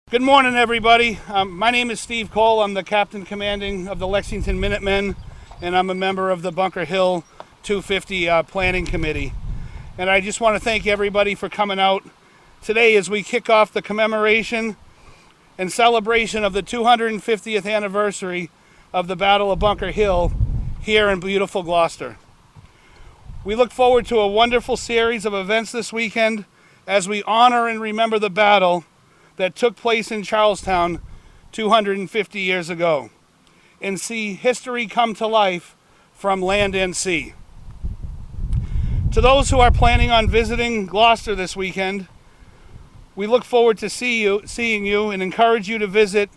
Good morning, everybody. My name is Steve Cole. I'm the captain commanding of the Lexington Minutemen, and I'm a member of the Bunker Hill 250 Planning Committee. And I just want to thank everybody for coming out today as we kick off the commemoration and celebration of the 250th anniversary of the Battle of Bunker Hill here in beautiful Gloucester. We look forward to a wonderful series of events this weekend as we honor and remember the battle that took place in Charlestown 250 years ago and see history come to life from land and sea. To those who are planning on visiting Gloucester this weekend, we look forward to seeing you and encourage you to visit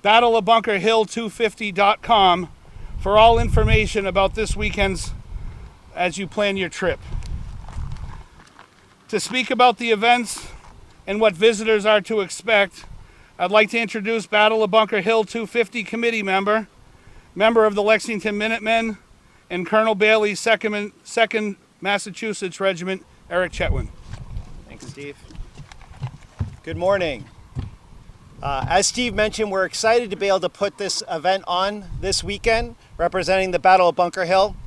battleofbunkerhill250.com for all information about this weekend's as you plan your trip. To speak about the events and what visitors are to expect, I'd like to introduce Battle of Bunker Hill 250 committee member of the Lexington Minutemen, and Colonel Bailey's 2nd Massachusetts Regiment, Eric Chetwin. Thanks, Steve. Good morning. As Steve mentioned, we're excited to be able to put this event on this weekend, representing the Battle of Bunker Hill.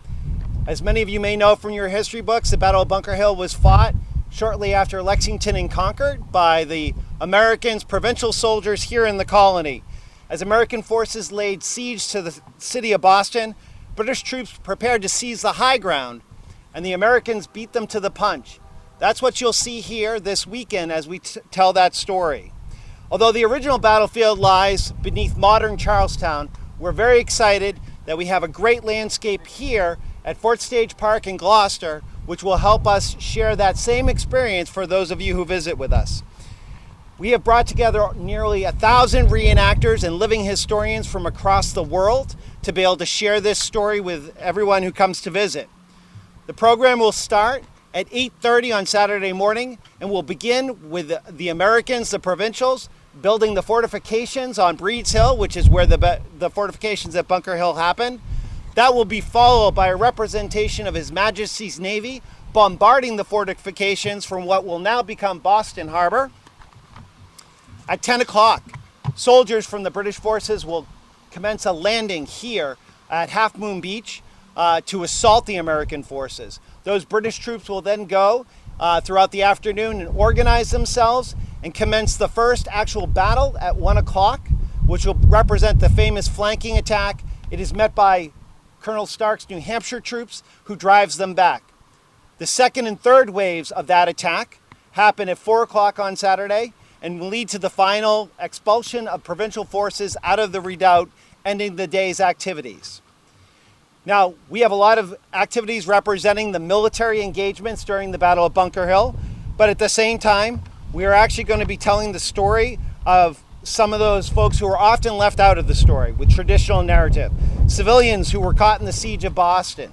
As many of you may know from your history books, the Battle of Bunker Hill was fought shortly after Lexington and Concord by the Americans, provincial soldiers here in the colony. As American forces laid siege to the city of Boston, British troops prepared to seize the high ground, and the Americans beat them to the punch. That's what you'll see here this weekend as we tell that story. Although the original battlefield lies beneath modern Charlestown, we're very excited that we have a great landscape here at Fort Stage Park in Gloucester, which will help us share that same experience for those of you who visit with us. We have brought together nearly 1,000 reenactors and living historians from across the world to be able to share this story with everyone who comes to visit. The program will start at 8:30 on Saturday morning, and we'll begin with the Americans, the provincials, building the fortifications on Breed's Hill, which is where the fortifications at Bunker Hill happen. That will be followed by a representation of His Majesty's Navy bombarding the fortifications from what will now become Boston Harbor. At 10 o'clock, soldiers from the British forces will commence a landing here at Half Moon Beach to assault the American forces. Those British troops will then go throughout the afternoon and organize themselves and commence the first actual battle at 1 o'clock, which will represent the famous flanking attack. It is met by Colonel Stark's New Hampshire troops, who drives them back. The second and third waves of that attack happen at 4 o'clock on Saturday and will lead to the final expulsion of provincial forces out of the redoubt, ending the day's activities. Now, we have a lot of activities representing the military engagements during the Battle of Bunker Hill, but at the same time, we are actually going to be telling the story of some of those folks who are often left out of the story with traditional narrative. Civilians who were caught in the siege of Boston,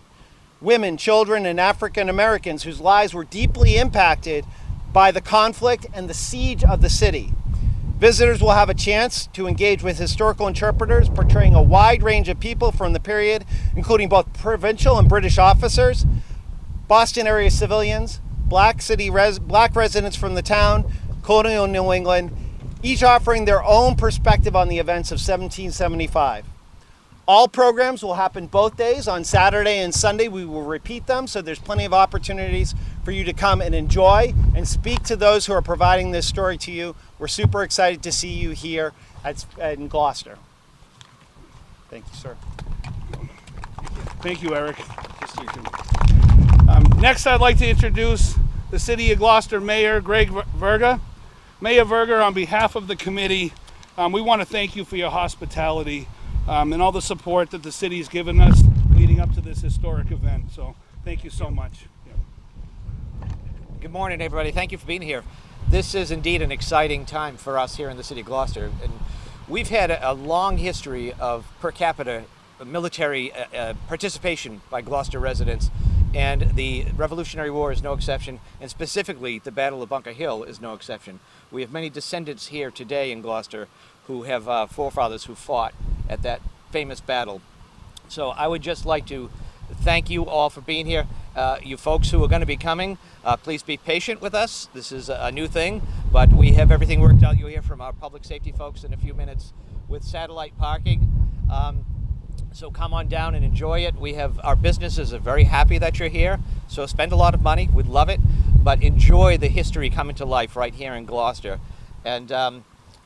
women, children, and African Americans whose lives were deeply impacted by the conflict and the siege of the city. Visitors will have a chance to engage with historical interpreters portraying a wide range of people from the period, including both provincial and British officers, Boston area civilians, black residents from the town, colonial New England, each offering their own perspective on the events of 1775. All programs will happen both days. On Saturday and Sunday, we will repeat them, so there's plenty of opportunities for you to come and enjoy and speak to those who are providing this story to you. We're super excited to see you here in Gloucester. Thank you, sir. Thank you, Eric. Next, I'd like to introduce the City of Gloucester Mayor, Greg Verga. Mayor Verga, on behalf of the committee, we want to thank you for your hospitality and all the support that the city's given us leading up to this historic event. So thank you so much. Yeah. Good morning, everybody. Thank you for being here. This is indeed an exciting time for us here in the city of Gloucester. And we've had a long history of per capita military participation by Gloucester residents, and the Revolutionary War is no exception, and specifically the Battle of Bunker Hill is no exception. We have many descendants here today in Gloucester who have forefathers who fought at that famous battle. So I would just like to thank you all for being here. You folks who are going to be coming, please be patient with us. This is a new thing, But we have everything worked out. You'll hear from our public safety folks in a few minutes with satellite parking. So come on down and enjoy it. Our businesses are very happy that you're here. So spend a lot of money. We'd love it. But enjoy the history coming to life right here in Gloucester. And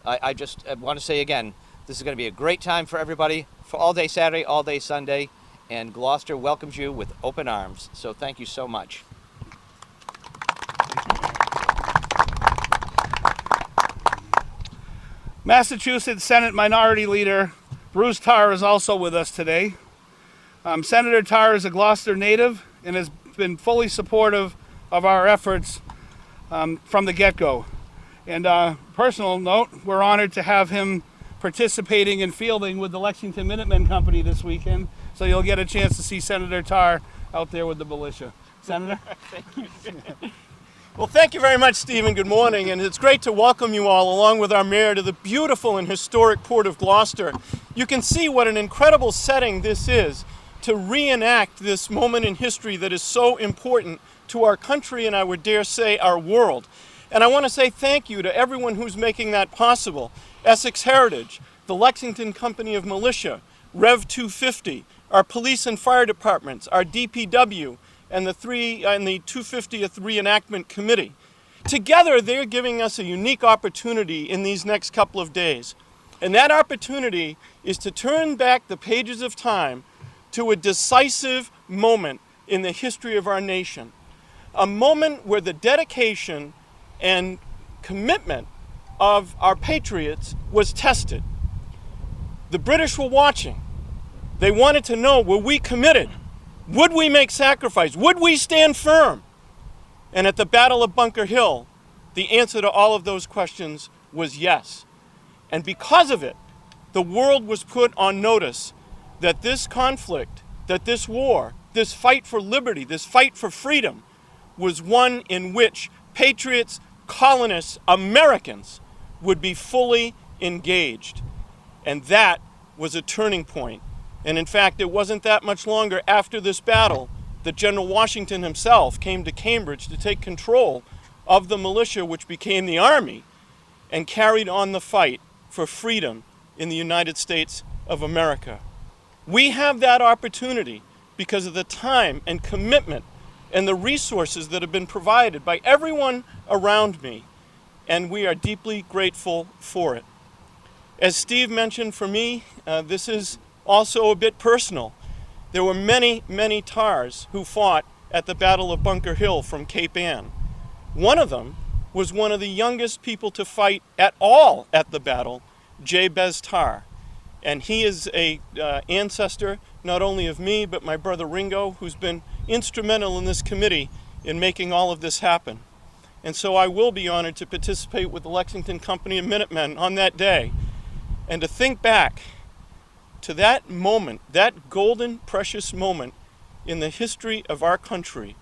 I just want to say again, this is going to be a great time for everybody for all day Saturday, all day Sunday. And Gloucester welcomes you with open arms. So thank you so much. Massachusetts Senate Minority Leader Bruce Tarr is also with us today. Senator Tarr is a Gloucester native and has been fully supportive of our efforts from the get-go. And personal note, we're honored to have him participating in fielding with the Lexington Minutemen Company this weekend. So you'll get a chance to see Senator Tarr out there with the militia. Senator? Thank you. Well, thank you very much, Stephen. Good morning, and it's great to welcome you all, along with our mayor, to the beautiful and historic Port of Gloucester. You can see what an incredible setting this is to reenact this moment in history that is so important to our country and I would dare say our world. And I want to say thank you to everyone who's making that possible. Essex Heritage, the Lexington Company of Militia, Rev 250, our police and fire departments, our DPW, and the 250th Reenactment Committee. Together, they're giving us a unique opportunity in these next couple of days. And that opportunity is to turn back the pages of time to a decisive moment in the history of our nation. A moment where the dedication and commitment of our patriots was tested. The British were watching. They wanted to know, were we committed? Would we make sacrifice? Would we stand firm? And at the Battle of Bunker Hill, the answer to all of those questions was yes. And because of it, the world was put on notice that this conflict, that this war, this fight for liberty, this fight for freedom, was one in which patriots, colonists, Americans would be fully engaged. And that was a turning point. And in fact, it wasn't that much longer after this battle that General Washington himself came to Cambridge to take control of the militia, which became the Army, and carried on the fight for freedom in the United States of America. We have that opportunity because of the time and commitment and the resources that have been provided by everyone around me, and we are deeply grateful for it. As Steve mentioned, for me, this is also a bit personal. There were many, many Tars who fought at the Battle of Bunker Hill from Cape Ann. One of them was one of the youngest people to fight at all at the battle, Jabez Tarr. And he is a ancestor not only of me, but my brother Ringo, who's been instrumental in this committee in making all of this happen. And so I will be honored to participate with the Lexington Company of Minutemen on that day and to think back to that moment, that golden, precious moment in the history of our country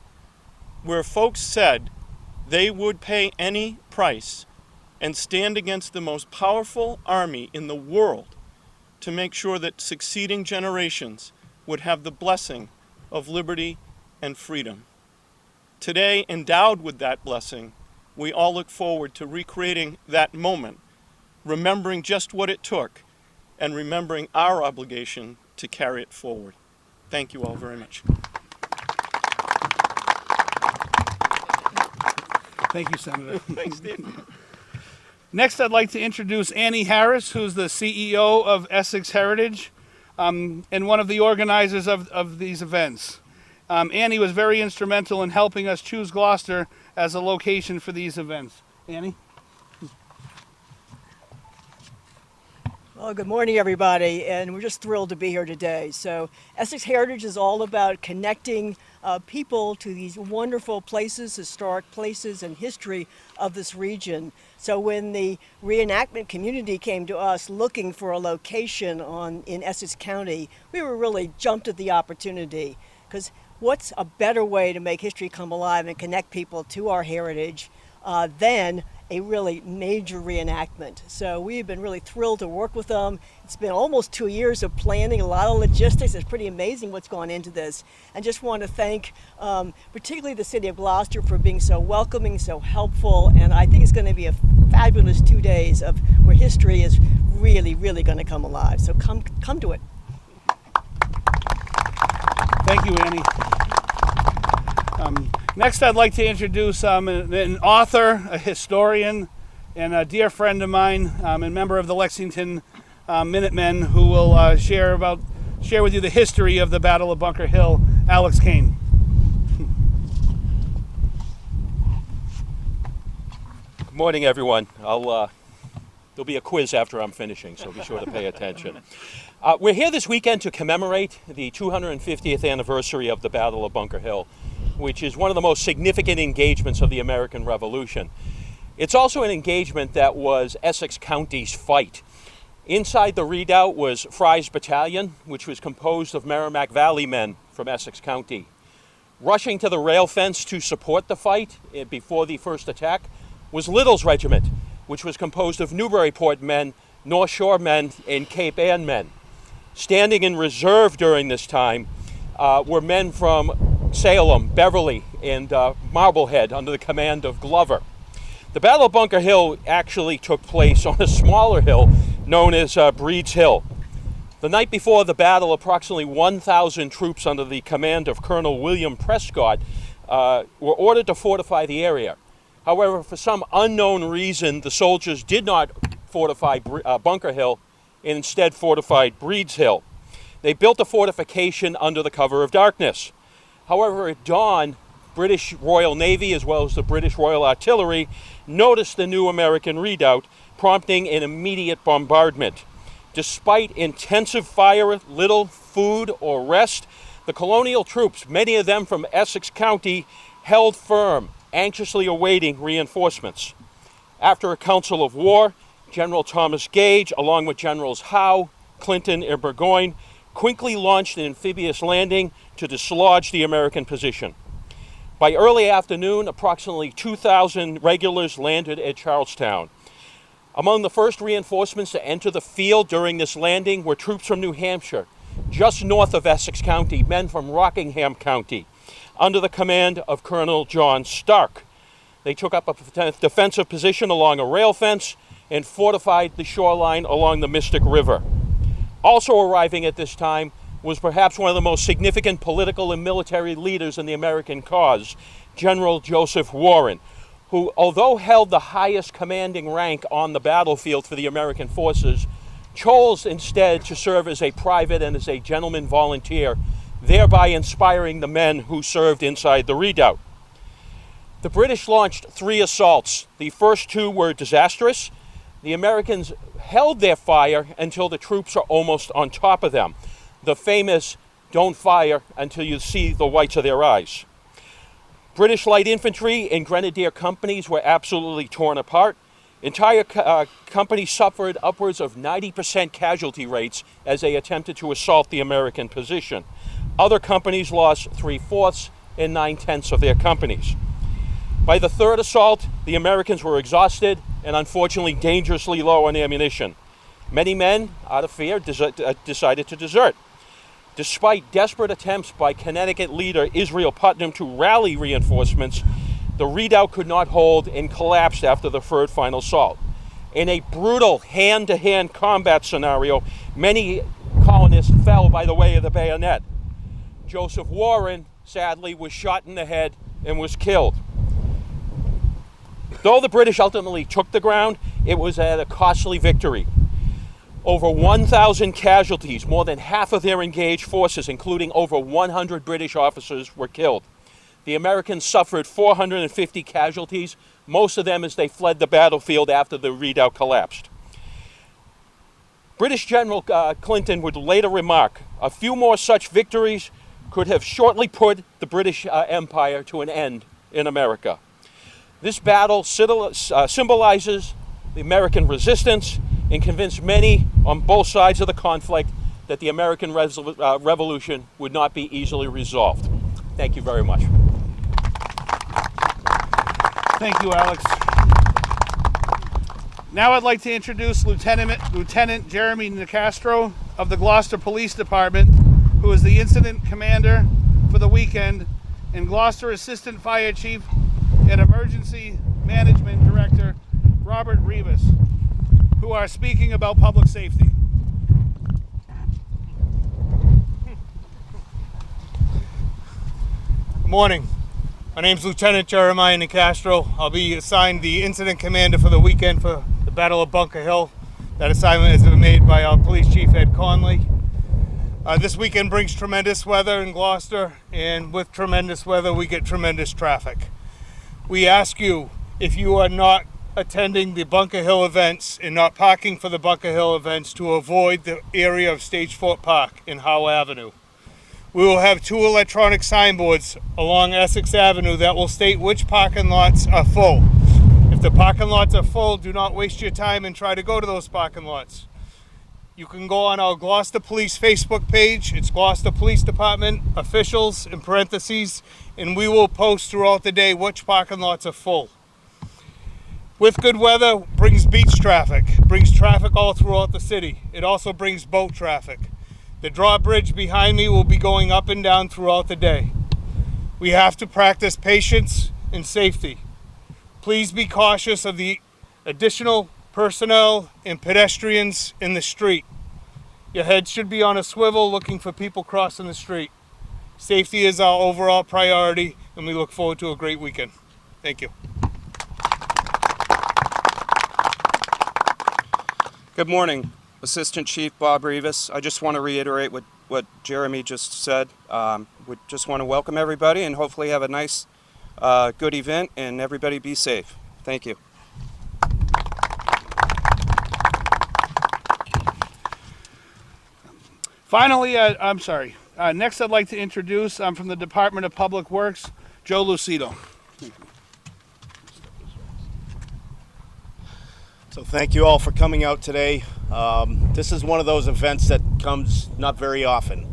where folks said they would pay any price and stand against the most powerful army in the world to make sure that succeeding generations would have the blessing of liberty and freedom. Today, endowed with that blessing, we all look forward to recreating that moment, remembering just what it took and remembering our obligation to carry it forward. Thank you all very much. Thank you, Senator. Thanks, Steve. Next, I'd like to introduce Annie Harris, who's the CEO of Essex Heritage and one of the organizers of these events. Annie was very instrumental in helping us choose Gloucester as a location for these events. Annie? Well, good morning, everybody, and we're just thrilled to be here today. So Essex Heritage is all about connecting people to these wonderful places, historic places, and history of this region. So when the reenactment community came to us looking for a location in Essex County, we were really jumped at the opportunity because what's a better way to make history come alive and connect people to our heritage than a really major reenactment. So we've been really thrilled to work with them. It's been almost 2 years of planning, a lot of logistics. It's pretty amazing what's gone into this. And just want to thank particularly the city of Gloucester for being so welcoming, so helpful. And I think it's going to be a fabulous 2 days of where history is really, really going to come alive. So come to it. Thank you, Annie. Next, I'd like to introduce an author, a historian, and a dear friend of mine, and member of the Lexington Minutemen, who will share with you the history of the Battle of Bunker Hill, Alex Kane. Good morning, everyone. There'll be a quiz after I'm finishing, so be sure to pay attention. We're here this weekend to commemorate the 250th anniversary of the Battle of Bunker Hill, which is one of the most significant engagements of the American Revolution. It's also an engagement that was Essex County's fight. Inside the redoubt was Fry's battalion, which was composed of Merrimack Valley men from Essex County. Rushing to the rail fence to support the fight before the first attack was Little's regiment, which was composed of Newburyport men, North Shore men, and Cape Ann men. Standing in reserve during this time were men from Salem, Beverly, and Marblehead under the command of Glover. The Battle of Bunker Hill actually took place on a smaller hill known as Breed's Hill. The night before the battle, approximately 1,000 troops under the command of Colonel William Prescott were ordered to fortify the area. However, for some unknown reason, the soldiers did not fortify Bunker Hill and instead fortified Breed's Hill. They built a fortification under the cover of darkness. However, at dawn, British Royal Navy as well as the British Royal Artillery noticed the new American redoubt, prompting an immediate bombardment. Despite intensive fire, little food or rest, the colonial troops, many of them from Essex County, held firm, anxiously awaiting reinforcements. After a council of war, General Thomas Gage, along with Generals Howe, Clinton, and Burgoyne, quickly launched an amphibious landing to dislodge the American position. By early afternoon, approximately 2,000 regulars landed at Charlestown. Among the first reinforcements to enter the field during this landing were troops from New Hampshire, just north of Essex County, men from Rockingham County, under the command of Colonel John Stark. They took up a defensive position along a rail fence and fortified the shoreline along the Mystic River. Also arriving at this time was perhaps one of the most significant political and military leaders in the American cause, General Joseph Warren, who, although held the highest commanding rank on the battlefield for the American forces, chose instead to serve as a private and as a gentleman volunteer, thereby inspiring the men who served inside the redoubt. The British launched 3 assaults. The first 2 were disastrous. The Americans held their fire until the troops are almost on top of them. The famous "don't fire until you see the whites of their eyes." British light infantry and grenadier companies were absolutely torn apart. Entire companies suffered upwards of 90% casualty rates as they attempted to assault the American position. Other companies lost 3/4 and 9/10 of their companies. By the third assault, the Americans were exhausted and unfortunately dangerously low on ammunition. Many men, out of fear, decided to desert. Despite desperate attempts by Connecticut leader Israel Putnam to rally reinforcements, the redoubt could not hold and collapsed after the third final assault. In a brutal hand-to-hand combat scenario, many colonists fell by the way of the bayonet. Joseph Warren, sadly, was shot in the head and was killed. Though the British ultimately took the ground, it was at a costly victory. Over 1,000 casualties, more than half of their engaged forces, including over 100 British officers, were killed. The Americans suffered 450 casualties, most of them as they fled the battlefield after the redoubt collapsed. British General Clinton would later remark, "A few more such victories could have shortly put the British Empire to an end in America." This battle symbolizes the American resistance and convinced many on both sides of the conflict that the American Revolution would not be easily resolved. Thank you very much. Thank you, Alex. Now I'd like to introduce Lieutenant Jeremy Nicastro of the Gloucester Police Department, who is the incident commander for the weekend, and Gloucester Assistant Fire Chief and Emergency Management Director Robert Rivas, who are speaking about public safety. Good morning. My name's Lieutenant Jeremiah Nicastro. I'll be assigned the incident commander for the weekend for the Battle of Bunker Hill. That assignment has been made by our Police Chief Ed Conley. This weekend brings tremendous weather in Gloucester, and with tremendous weather we get tremendous traffic. We ask you, if you are not attending the Bunker Hill events and not parking for the Bunker Hill events, to avoid the area of Stage Fort Park in Howe Avenue. We will have 2 electronic signboards along Essex Avenue that will state which parking lots are full. If the parking lots are full, do not waste your time and try to go to those parking lots. You can go on our Gloucester Police Facebook page. It's Gloucester Police Department officials in parentheses, and we will post throughout the day which parking lots are full. With good weather brings beach traffic, brings traffic all throughout the city. It also brings boat traffic. The drawbridge behind me will be going up and down throughout the day. We have to practice patience and safety. Please be cautious of the additional personnel and pedestrians in the street. Your head should be on a swivel looking for people crossing the street. Safety is our overall priority, and we look forward to a great weekend. Thank you. Good morning. Assistant Chief Bob Rivas. I just want to reiterate what Jeremy just said. We just want to welcome everybody and hopefully have a nice, good event, and everybody be safe. Thank you. Finally, next I'd like to introduce, from the Department of Public Works, Joe Lucido. So thank you all for coming out today. This is one of those events that comes not very often.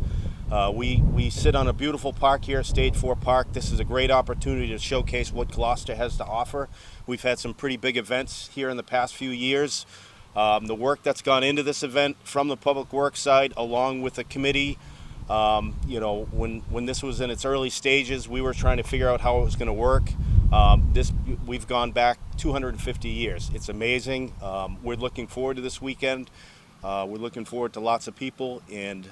We sit on a beautiful park here, Stage 4 Park. This is a great opportunity to showcase what Gloucester has to offer. We've had some pretty big events here in the past few years. The work that's gone into this event from the Public Works side, along with the committee, when this was in its early stages, we were trying to figure out how it was going to work. We've gone back 250 years. It's amazing. We're looking forward to this weekend. We're looking forward to lots of people, and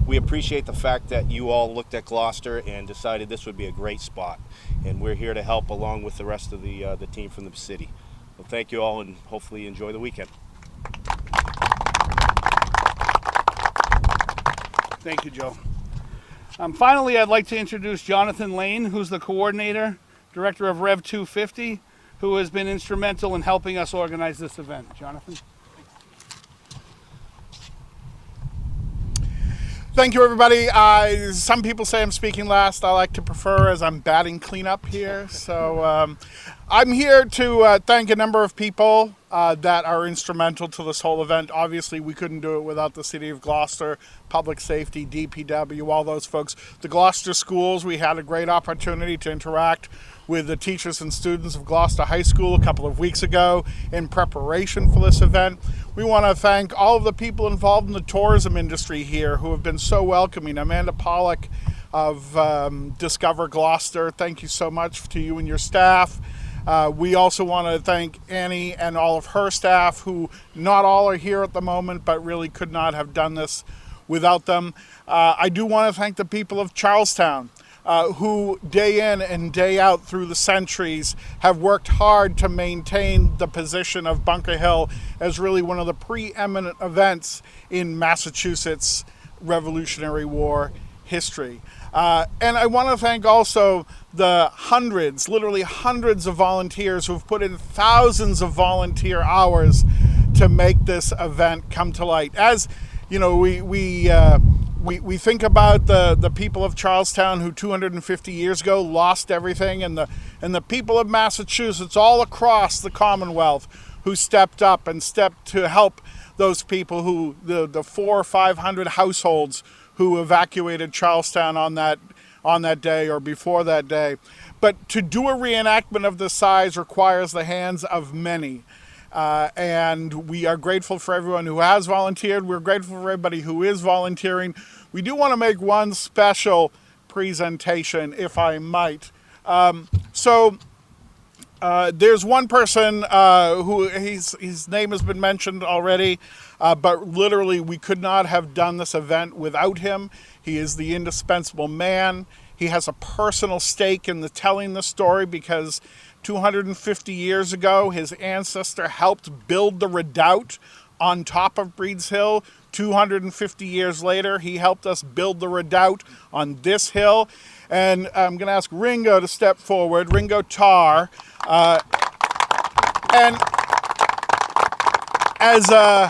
we appreciate the fact that you all looked at Gloucester and decided this would be a great spot, and we're here to help along with the rest of the team from the city. Well, thank you all, and hopefully enjoy the weekend. Thank you, Joe. Finally, I'd like to introduce Jonathan Lane, who's the coordinator, director of Rev 250, who has been instrumental in helping us organize this event. Jonathan? Thank you, everybody. Some people say I'm speaking last. I like to prefer, as I'm batting cleanup here. So I'm here to thank a number of people that are instrumental to this whole event. Obviously, we couldn't do it without the City of Gloucester, Public Safety, DPW, all those folks. The Gloucester schools, we had a great opportunity to interact with the teachers and students of Gloucester High School a couple of weeks ago in preparation for this event. We want to thank all of the people involved in the tourism industry here who have been so welcoming. Amanda Pollock of Discover Gloucester, thank you so much to you and your staff. We also want to thank Annie and all of her staff, who not all are here at the moment, but really could not have done this without them. I do want to thank the people of Charlestown, who day in and day out through the centuries have worked hard to maintain the position of Bunker Hill as really one of the preeminent events in Massachusetts Revolutionary War history. And I want to thank also the hundreds, literally hundreds of volunteers who've put in thousands of volunteer hours to make this event come to light. As you know, we think about the people of Charlestown who 250 years ago lost everything, and the people of Massachusetts all across the Commonwealth who stepped up and stepped to help those people who the 400 or 500 households who evacuated Charlestown on that on that day or before that day. But to do a reenactment of this size requires the hands of many. And we are grateful for everyone who has volunteered. We're grateful for everybody who is volunteering. We do want to make one special presentation, if I might. There's one person who his name has been mentioned already, but literally we could not have done this event without him. He is the indispensable man. He has a personal stake in the telling the story because 250 years ago, his ancestor helped build the redoubt on top of Breeds Hill. 250 years later, he helped us build the redoubt on this hill. And I'm going to ask Ringo to step forward, Ringo Tarr. And as a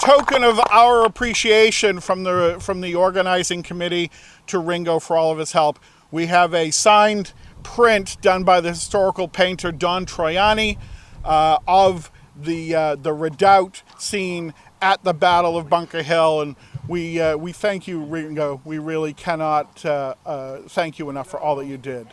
token of our appreciation from the organizing committee to Ringo for all of his help, we have a signed print done by the historical painter Don Troiani of the redoubt scene at the Battle of Bunker Hill, and we thank you, Ringo. We really cannot thank you enough for all that you did.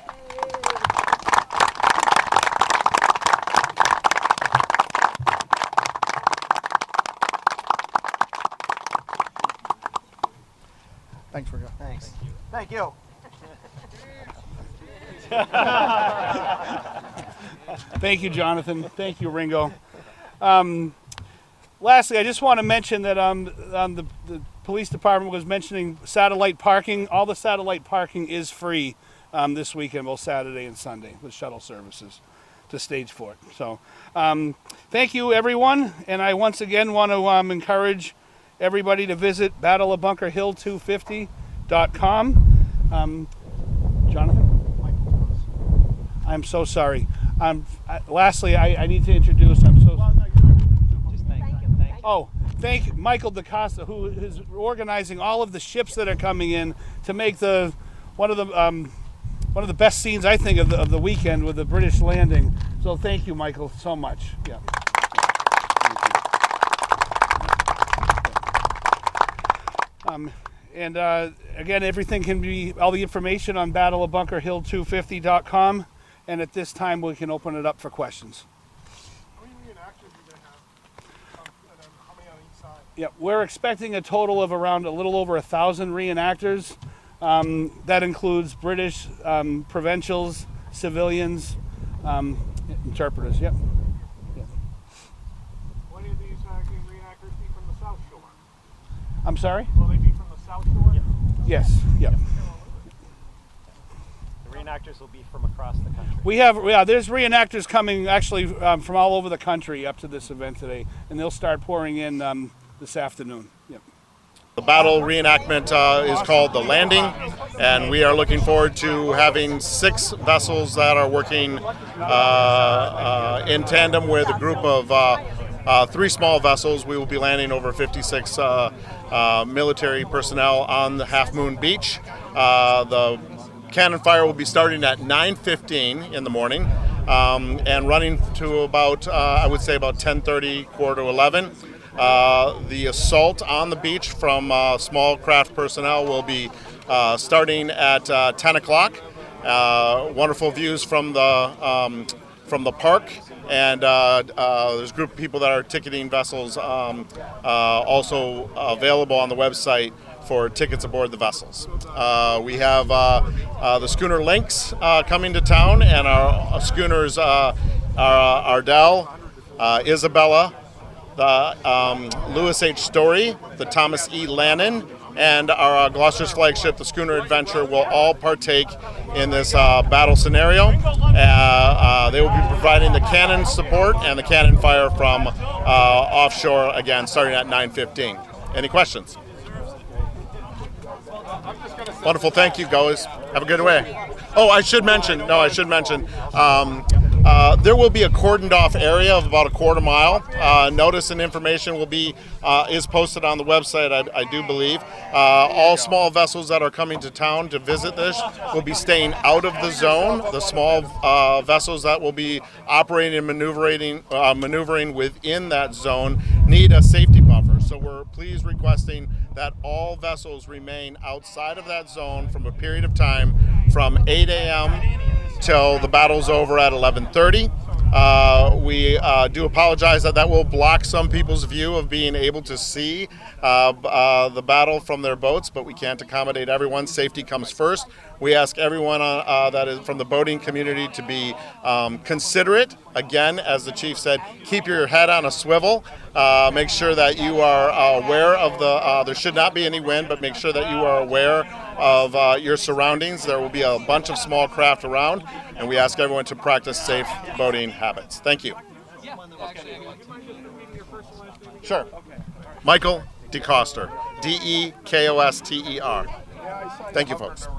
Thanks, Ringo. Thanks. Thank you. Thank you, Jonathan. Thank you, Ringo. Lastly, I just want to mention that the police department was mentioning satellite parking. All the satellite parking is free this weekend, both Saturday and Sunday, with shuttle services to Stage Fort. So thank you, everyone. And I once again want to encourage everybody to visit battleofbunkerhill250.com. Jonathan? I'm so sorry. Lastly, I need to introduce, thank Michael DaCosta, who is organizing all of the ships that are coming in to make one of the best scenes, I think, of the weekend with the British landing. So thank you, Michael, so much. Yeah. Again, everything can be, all the information on battleofbunkerhill250.com. And at this time, we can open it up for questions. How many reenactors are you going to have? And then how many on each side? Yeah, we're expecting a total of around a little over 1,000 reenactors. That includes British, provincials, civilians, interpreters. Yep. Will any of these reenactors be from the South Shore? I'm sorry? Will they be from the South Shore? Yeah. Yes. Yep. The reenactors will be from across the country. There's reenactors coming actually from all over the country up to this event today, and they'll start pouring in this afternoon. Yep. The battle reenactment is called The Landing, and we are looking forward to having 6 vessels that are working in tandem with a group of 3 small vessels. We will be landing over 56 military personnel on the Half Moon Beach. The cannon fire will be starting at 9:15 in the morning and running to about, I would say about 10:30, quarter to 11. The assault on the beach from small craft personnel will be starting at 10 o'clock. Wonderful views from the park, and there's a group of people that are ticketing vessels also available on the website for tickets aboard the vessels. We have the schooner Lynx coming to town, and our schooners are Ardell, Isabella, the Lewis H. Story, the Thomas E. Lannon, and our Gloucester's flagship, the schooner Adventure, will all partake in this battle scenario. They will be providing the cannon support and the cannon fire from offshore, again, starting at 9:15. Any questions? Wonderful, thank you, guys. Have a good day. Oh, I should mention, there will be a cordoned off area of about a quarter mile. Notice and information will be is posted on the website, I do believe. All small vessels that are coming to town to visit this will be staying out of the zone. The small vessels that will be operating and maneuvering within that zone need a safety buffer. So we're please requesting that all vessels remain outside of that zone from a period of time from 8 a.m. till the battle's over at 11:30. We do apologize that will block some people's view of being able to see the battle from their boats, but we can't accommodate everyone. Safety comes first. We ask everyone that is from the boating community to be considerate. Again, as the chief said, keep your head on a swivel. Make sure that you are aware of there should not be any wind, but make sure that you are aware of your surroundings. There will be a bunch of small craft around, and we ask everyone to practice safe boating habits. Thank you. Sure. Michael DeCoster, DeKoster. Thank you, folks.